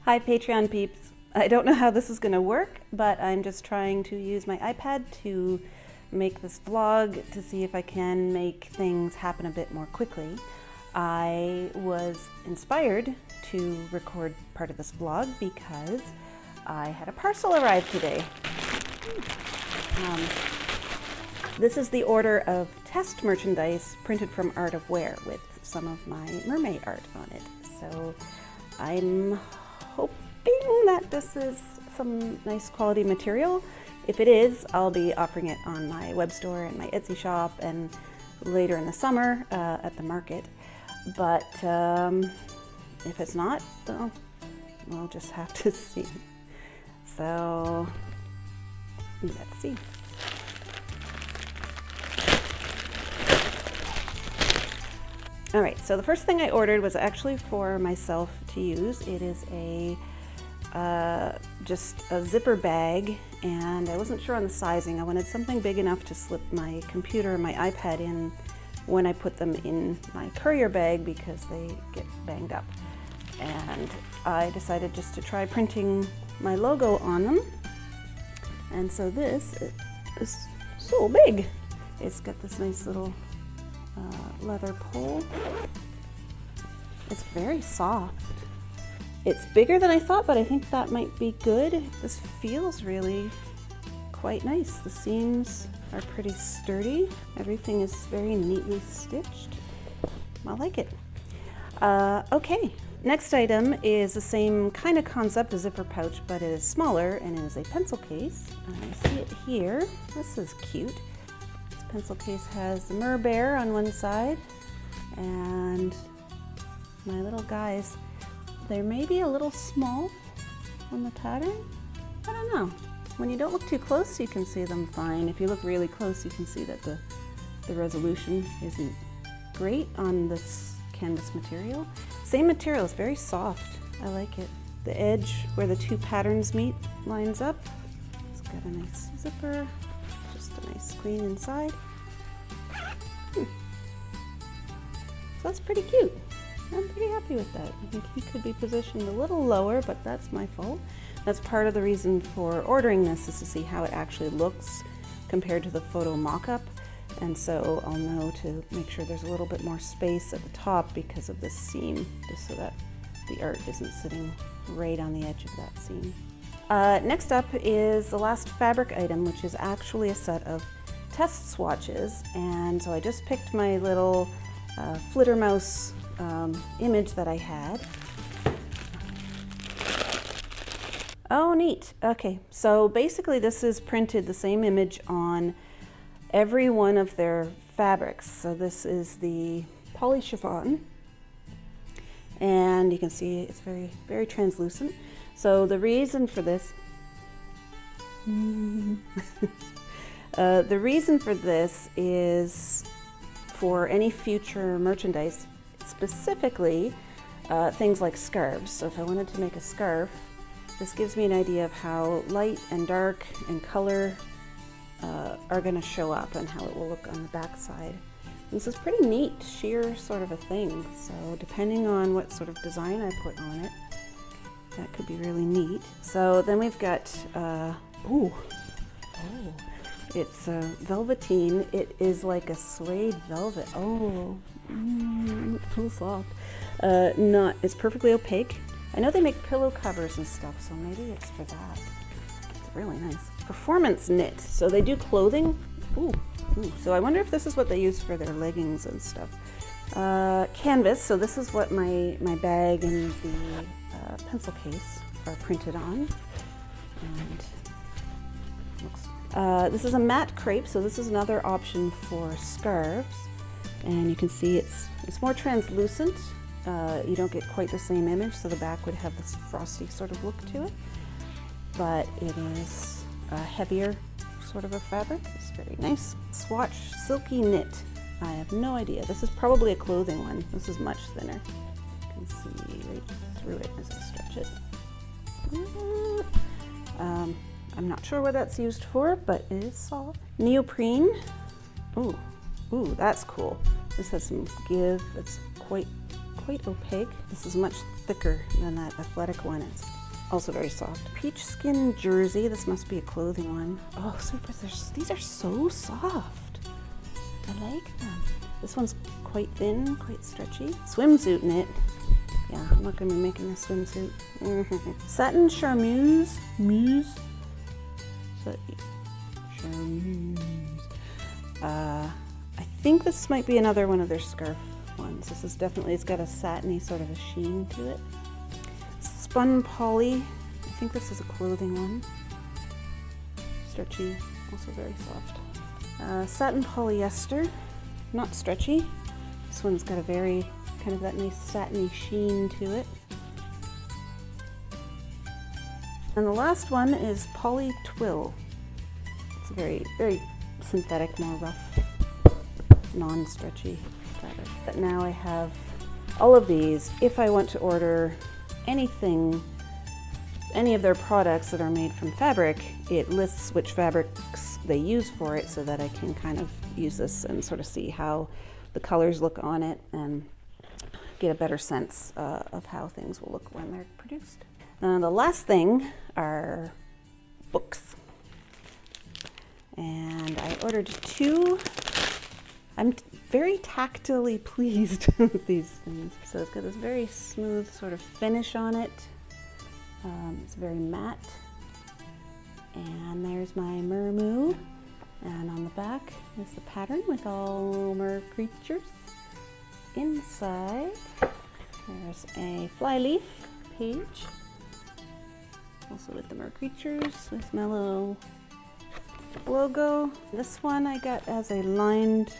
Hi Patreon peeps. I don't know how this is going to work, but I'm just trying to use my iPad to make this vlog to see if I can make things happen a bit more quickly. I was inspired to record part of this vlog because I had a parcel arrive today. This is the order of test merchandise printed from Art of Wear with some of my mermaid art on it. So I'm hoping that this is some nice quality material. If it is, I'll be offering it on my web store and my Etsy shop and later in the summer at the market. But if it's not, we'll just have to see. So let's see. All right, so the first thing I ordered was actually for myself to use. It is a just a zipper bag, and I wasn't sure on the sizing. I wanted something big enough to slip my computer and my iPad in when I put them in my courier bag because they get banged up. And I decided just to try printing my logo on them. And so this is so big. It's got this nice little leather pole. It's very soft. It's bigger than I thought, but I think that might be good. This feels really quite nice. The seams are pretty sturdy. Everything is very neatly stitched. I like it. Okay, next item is the same kind of concept, a zipper pouch, but it is smaller and it is a pencil case. I see it here. This is cute. This pencil case has the mer bear on one side and my little guys. They're maybe a little small on the pattern. I don't know. When you don't look too close, you can see them fine. If you look really close, you can see that the resolution isn't great on this canvas material. Same material, it's very soft. I like it. The edge where the two patterns meet lines up. It's got a nice zipper, just a nice screen inside. So that's pretty cute. I'm pretty happy with that. I think he could be positioned a little lower, but that's my fault. That's part of the reason for ordering this, is to see how it actually looks compared to the photo mock-up. And so I'll know to make sure there's a little bit more space at the top because of this seam, just so that the art isn't sitting right on the edge of that seam. Next up is the last fabric item, which is actually a set of test swatches. And so I just picked my little Flittermouse image that I had. Oh, neat. Okay, so basically this is printed the same image on every one of their fabrics. So this is the poly chiffon, and you can see it's very, very translucent. So the reason for this, the reason for this is for any future merchandise, specifically things like scarves. So if I wanted to make a scarf, this gives me an idea of how light and dark and color are going to show up and how it will look on the back side. This is pretty neat, sheer sort of a thing. So depending on what sort of design I put on it, that could be really neat. So then we've got, it's velveteen. It is like a suede velvet. Oh, it's so soft. It's perfectly opaque. I know they make pillow covers and stuff, so maybe it's for that. It's really nice. Performance knit. So they do clothing. Ooh. So I wonder if this is what they use for their leggings and stuff. Canvas. So this is what my bag and the pencil case are printed on. And this is a matte crepe, so this is another option for scarves. And you can see it's more translucent. You don't get quite the same image, so the back would have this frosty sort of look to it. But it is a heavier sort of a fabric. It's very nice. Swatch silky knit. I have no idea. This is probably a clothing one. This is much thinner. You can see right through it as I stretch it. I'm not sure what that's used for, but it is soft. Neoprene. Ooh, that's cool. This has some give. It's quite quite opaque. This is much thicker than that athletic one. It's also very soft. Peach skin jersey. This must be a clothing one. Oh, super. These are so soft. I like them. This one's quite thin, quite stretchy. Swimsuit knit. Yeah, I'm not gonna be making a swimsuit. Satin charmeuse. Charmeuse. I think this might be another one of their scarf ones. This is definitely, it's got a satiny sort of a sheen to it. Spun poly. I think this is a clothing one. Stretchy, also very soft. Satin polyester, not stretchy. This one's got a very kind of that nice satiny sheen to it. And the last one is poly twill. It's a very, very synthetic, more rough, non-stretchy fabric. But now I have all of these. If I want to order anything, any of their products that are made from fabric, it lists which fabrics they use for it so that I can kind of use this and sort of see how the colors look on it and get a better sense of how things will look when they're produced. The last thing are books. And I ordered 2. I'm very tactily pleased with these things. So it's got this very smooth sort of finish on it. It's very matte. And there's my mermoo. And on the back is the pattern with all mer creatures. Inside, there's a flyleaf page. Also with the mer creatures with my little logo. This one I got as a lined,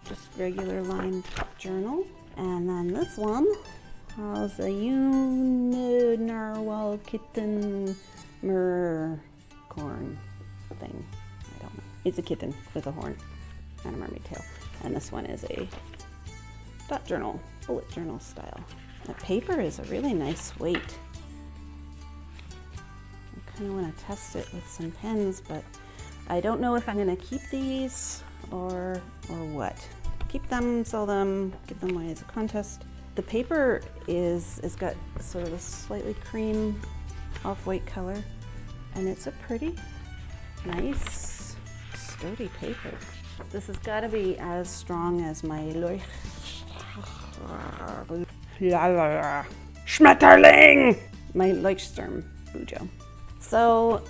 just regular lined journal. And then this one has a narwhal kitten mercorn thing. I don't know. It's a kitten with a horn and a mermaid tail. And this one is a dot journal, bullet journal style. The paper is a really nice weight. I kind of want to test it with some pens, but I don't know if I'm going to keep these or what. Keep them, sell them, give them away as a contest. The paper is got sort of a slightly cream off-white color, and it's a pretty nice sturdy paper. This has got to be as strong as my Schmetterling! My Leuchtturm Bujo. So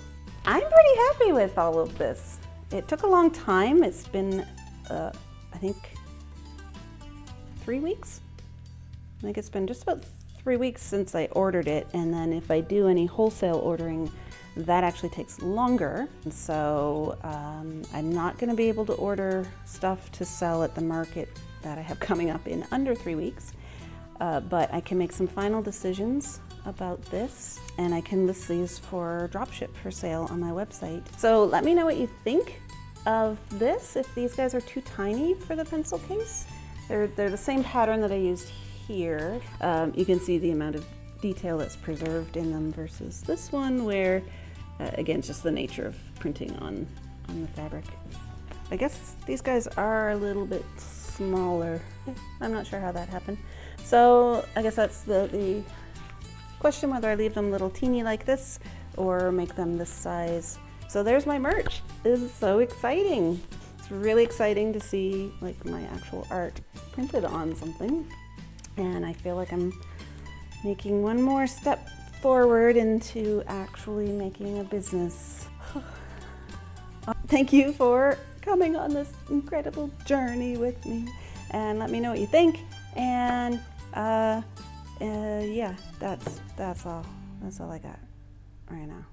I'm pretty happy with all of this. It took a long time. It's been, I think, 3 weeks. I think it's been just about 3 weeks since I ordered it, and then if I do any wholesale ordering, that actually takes longer. So I'm not going to be able to order stuff to sell at the market that I have coming up in under 3 weeks, but I can make some final decisions about this, and I can list these for dropship for sale on my website. So let me know what you think of this, if these guys are too tiny for the pencil case. They're the same pattern that I used here. You can see the amount of detail that's preserved in them versus this one where, again, just the nature of printing on the fabric. I guess these guys are a little bit smaller. I'm not sure how that happened. So I guess that's the question, whether I leave them little teeny like this or make them this size. So there's my merch. This is so exciting. It's really exciting to see like my actual art printed on something. And I feel like I'm making one more step forward into actually making a business. Thank you for coming on this incredible journey with me, and let me know what you think. And yeah, that's all I got right now.